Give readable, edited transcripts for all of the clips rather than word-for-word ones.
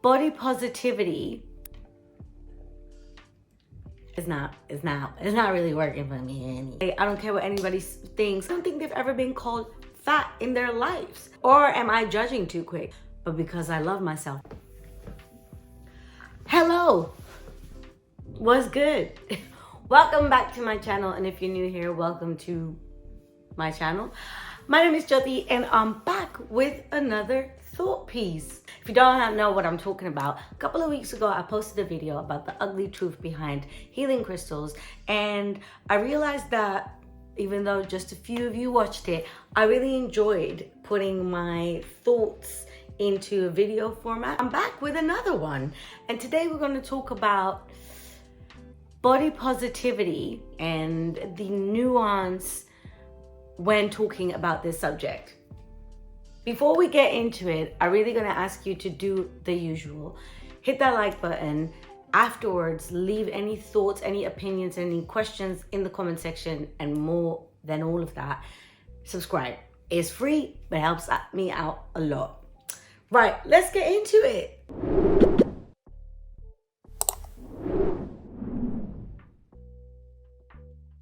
body positivity is not really working for me. I don't care what anybody thinks. I don't think they've ever been called fat in their lives. Or am I judging too quick? But because I love myself. Hello, what's good? Welcome back to my channel, and if you're new here, welcome to my channel. My name is Jyoty, and I'm back with another thought piece. If you don't know what I'm talking about, a couple of weeks ago I posted a video about the ugly truth behind healing crystals, and I realized that even though just a few of you watched it, I really enjoyed putting my thoughts into a video format. I'm back with another one, and today we're going to talk about body positivity and the nuance when talking about this subject. Before we get into it, I'm really going to ask you to do the usual. Hit that like button. Afterwards, leave any thoughts, any opinions, any questions in the comment section, and more than all of that, subscribe. It's free, but it helps me out a lot. Right, let's get into it.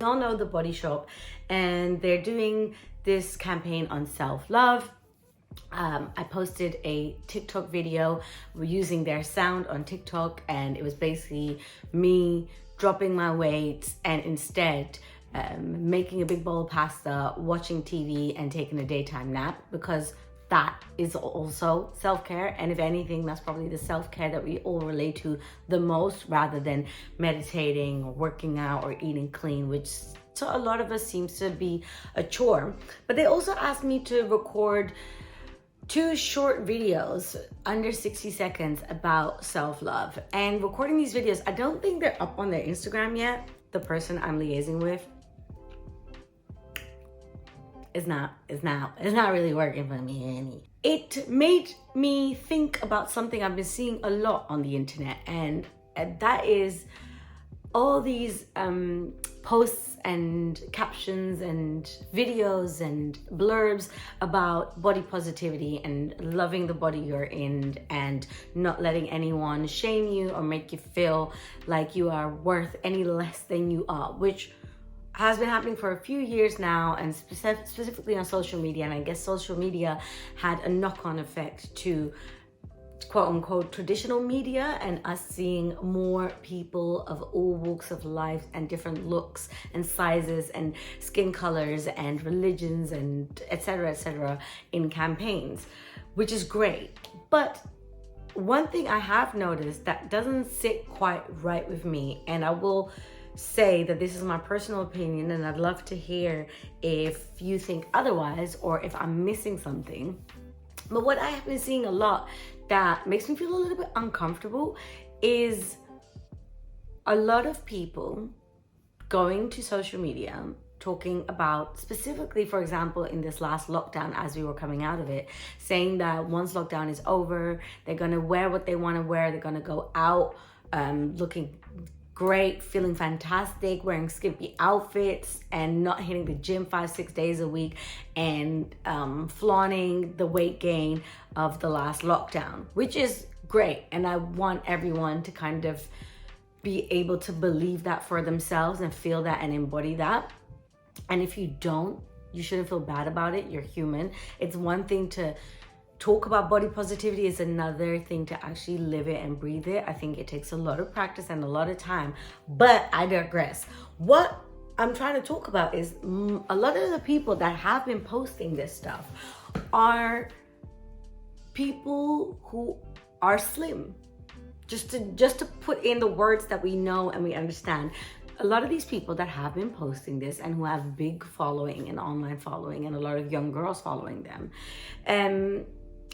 We all know The Body Shop, and they're doing this campaign on self-love. I posted a TikTok video using their sound on TikTok, and it was basically me dropping my weight and instead making a big bowl of pasta, watching TV, and taking a daytime nap, because that is also self-care. And if anything, that's probably the self-care that we all relate to the most, rather than meditating or working out or eating clean, which to a lot of us seems to be a chore. But they also asked me to record 2 short videos under 60 seconds about self-love. And recording these videos, I don't think they're up on their Instagram yet. The person I'm liaising with is not really working for me. It made me think about something I've been seeing a lot on the internet, and that is all these posts and captions and videos and blurbs about body positivity and loving the body you're in and not letting anyone shame you or make you feel like you are worth any less than you are, which has been happening for a few years now, and specifically on social media. And I guess social media had a knock-on effect to quote-unquote traditional media, and us seeing more people of all walks of life and different looks and sizes and skin colors and religions and etc. in campaigns, which is great. But one thing I have noticed that doesn't sit quite right with me, and I will say that this is my personal opinion, and I'd love to hear if you think otherwise or if I'm missing something. But what I have been seeing a lot that makes me feel a little bit uncomfortable is a lot of people going to social media talking about, specifically, for example, in this last lockdown, as we were coming out of it, saying that once lockdown is over, they're gonna wear what they wanna wear, they're gonna go out looking great, feeling fantastic, wearing skimpy outfits and not hitting the gym 5-6 days a week, and flaunting the weight gain of the last lockdown, which is great. And I want everyone to kind of be able to believe that for themselves and feel that and embody that. And if you don't, you shouldn't feel bad about it. You're human. It's one thing to talk about body positivity, is another thing to actually live it and breathe it. I think it takes a lot of practice and a lot of time, but I digress. What I'm trying to talk about is a lot of the people that have been posting this stuff are people who are slim. Just to put in the words that we know and we understand. A lot of these people that have been posting this and who have big following and online following and a lot of young girls following them,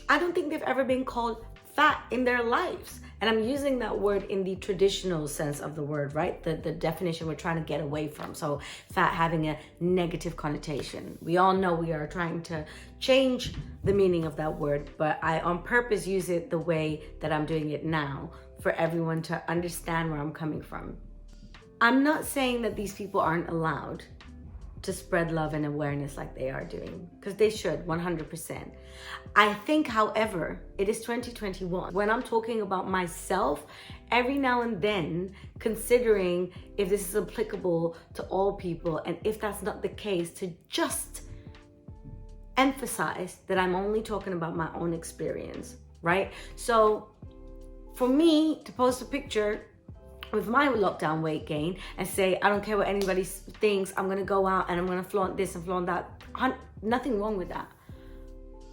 I don't think they've ever been called fat in their lives. And I'm using that word in the traditional sense of the word, right? The definition we're trying to get away from. So fat having a negative connotation. We all know we are trying to change the meaning of that word, but I on purpose use it the way that I'm doing it now for everyone to understand where I'm coming from. I'm not saying that these people aren't allowed to spread love and awareness like they are doing, because they should 100%. I think, however, it is 2021. When I'm talking about myself, every now and then, considering if this is applicable to all people, and if that's not the case, to just emphasize that I'm only talking about my own experience, right? So for me to post a picture with my lockdown weight gain and say, I don't care what anybody thinks, I'm gonna go out and I'm gonna flaunt this and flaunt that, nothing wrong with that.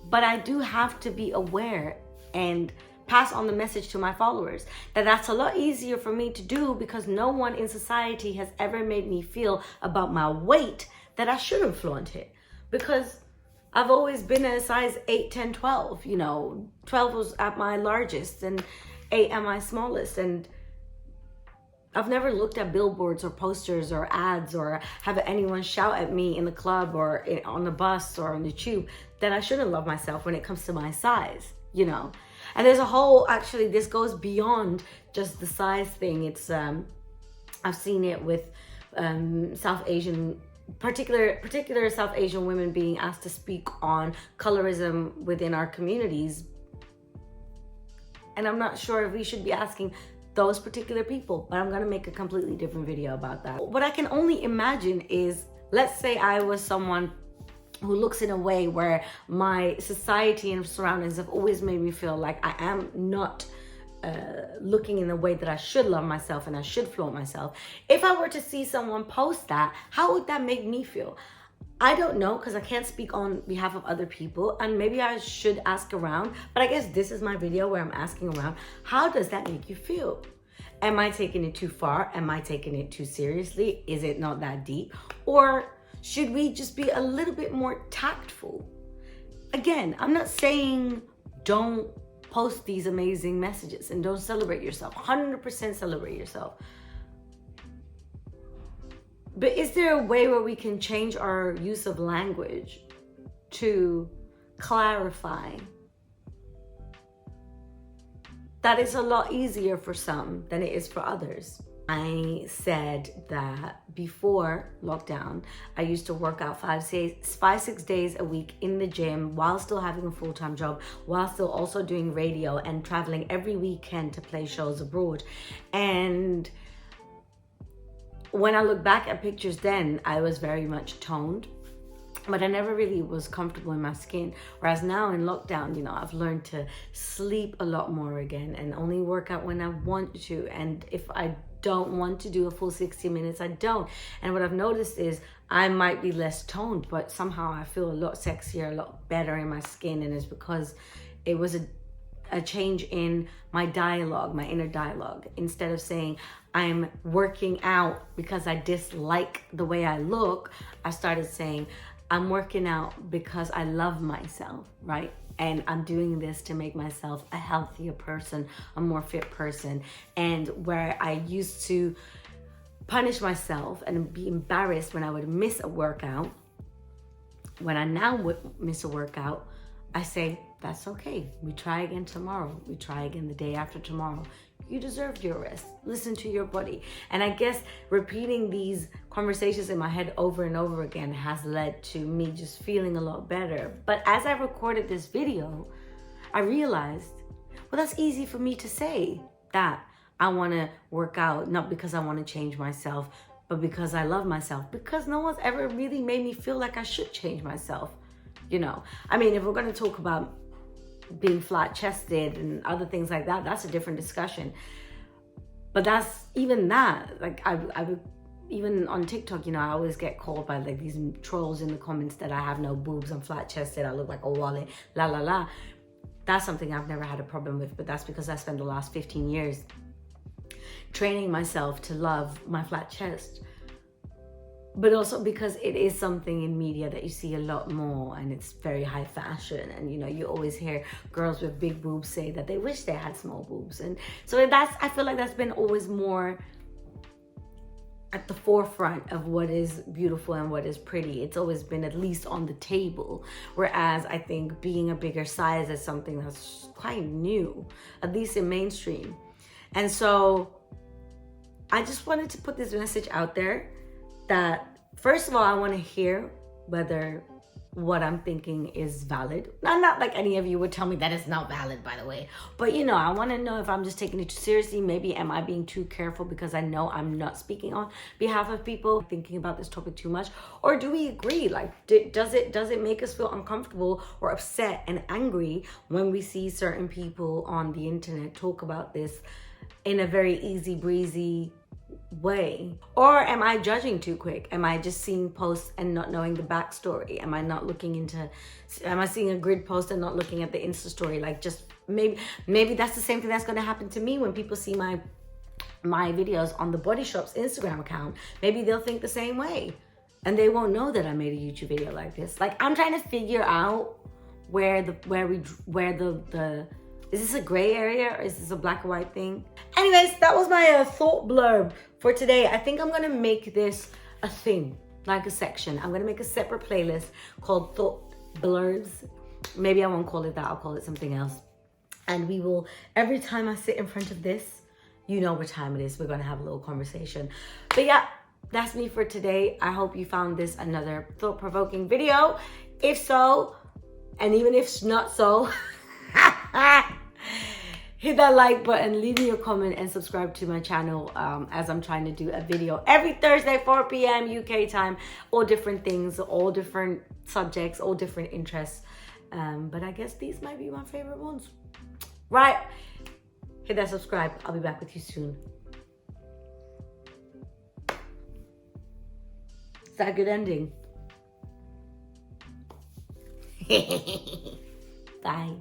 But I do have to be aware and pass on the message to my followers that that's a lot easier for me to do, because no one in society has ever made me feel about my weight that I shouldn't flaunt it, because I've always been a size 8, 10, 12, 12 was at my largest and 8 at my smallest. And I've never looked at billboards or posters or ads or have anyone shout at me in the club or on the bus or on the tube that I shouldn't love myself when it comes to my size, And there's a whole, actually, this goes beyond just the size thing. It's, I've seen it with South Asian, particular South Asian women being asked to speak on colorism within our communities. And I'm not sure if we should be asking those particular people, but I'm gonna make a completely different video about that. What I can only imagine is, let's say I was someone who looks in a way where my society and surroundings have always made me feel like I am not looking in the way that I should love myself and I should flaunt myself. If I were to see someone post that, how would that make me feel? I don't know, because I can't speak on behalf of other people, and maybe I should ask around, but I guess this is my video where I'm asking around. How does that make you feel? Am I taking it too far? Am I taking it too seriously? Is it not that deep? Or should we just be a little bit more tactful? Again, I'm not saying don't post these amazing messages and don't celebrate yourself. 100% celebrate yourself. But is there a way where we can change our use of language to clarify that it's a lot easier for some than it is for others? I said that before lockdown, I used to work out 5-6 days a week in the gym while still having a full-time job, while still also doing radio and traveling every weekend to play shows abroad. And when I look back at pictures then, I was very much toned, but I never really was comfortable in my skin. Whereas now in lockdown, I've learned to sleep a lot more again and only work out when I want to. And if I don't want to do a full 60 minutes, I don't. And what I've noticed is I might be less toned, but somehow I feel a lot sexier, a lot better in my skin. And it's because it was a change in my dialogue, my inner dialogue. Instead of saying I'm working out because I dislike the way I look, I started saying I'm working out because I love myself, right? And I'm doing this to make myself a healthier person, a more fit person. And where I used to punish myself and be embarrassed when I would miss a workout, when I now would miss a workout, I say, that's okay. We try again tomorrow. We try again the day after tomorrow. You deserve your rest. Listen to your body. And I guess repeating these conversations in my head over and over again has led to me just feeling a lot better. But as I recorded this video, I realized, well, that's easy for me to say that I want to work out, not because I want to change myself, but because I love myself. Because no one's ever really made me feel like I should change myself. I mean, if we're going to talk about being flat-chested and other things like that, that's a different discussion. But that's even that, like I would, even on TikTok, I always get called by like these trolls in the comments that I have no boobs, I'm flat-chested, I look like a wallet, la la la. That's something I've never had a problem with, but that's because I spent the last 15 years training myself to love my flat chest. But also because it is something in media that you see a lot more, and it's very high fashion, and you always hear girls with big boobs say that they wish they had small boobs. And so I feel like that's been always more at the forefront of what is beautiful and what is pretty. It's always been at least on the table, whereas I think being a bigger size is something that's quite new, at least in mainstream. And so I just wanted to put this message out there that first of all, I want to hear whether what I'm thinking is valid. Now, not like any of you would tell me that it's not valid, by the way. But you know, I want to know if I'm just taking it too seriously. Maybe am I being too careful because I know I'm not speaking on behalf of people, thinking about this topic too much? Or do we agree? Like, does it make us feel uncomfortable or upset and angry when we see certain people on the internet talk about this in a very easy breezy way? Or am I judging too quick? Am I just seeing posts and not knowing the backstory? Am I seeing a grid post and not looking at the Insta story? Like, just maybe that's the same thing that's going to happen to me when people see my videos on the Body Shop's Instagram account. Maybe they'll think the same way and they won't know that I made a YouTube video like this. Like, I'm trying to figure out where the is this a gray area or is this a black or white thing? Anyways, that was my thought blurb for today. I think I'm gonna make this a thing, like a section. I'm gonna make a separate playlist called Thought Blurbs. Maybe I won't call it that, I'll call it something else. And we will, every time I sit in front of this, you know what time it is, we're gonna have a little conversation. But yeah, that's me for today. I hope you found this another thought-provoking video. If so, and even if not so, hit that like button, leave me a comment, and subscribe to my channel as I'm trying to do a video every Thursday, 4 p.m. UK time. All different things, all different subjects, all different interests. But I guess these might be my favorite ones. Right, hit that subscribe. I'll be back with you soon. Is that a good ending? Bye.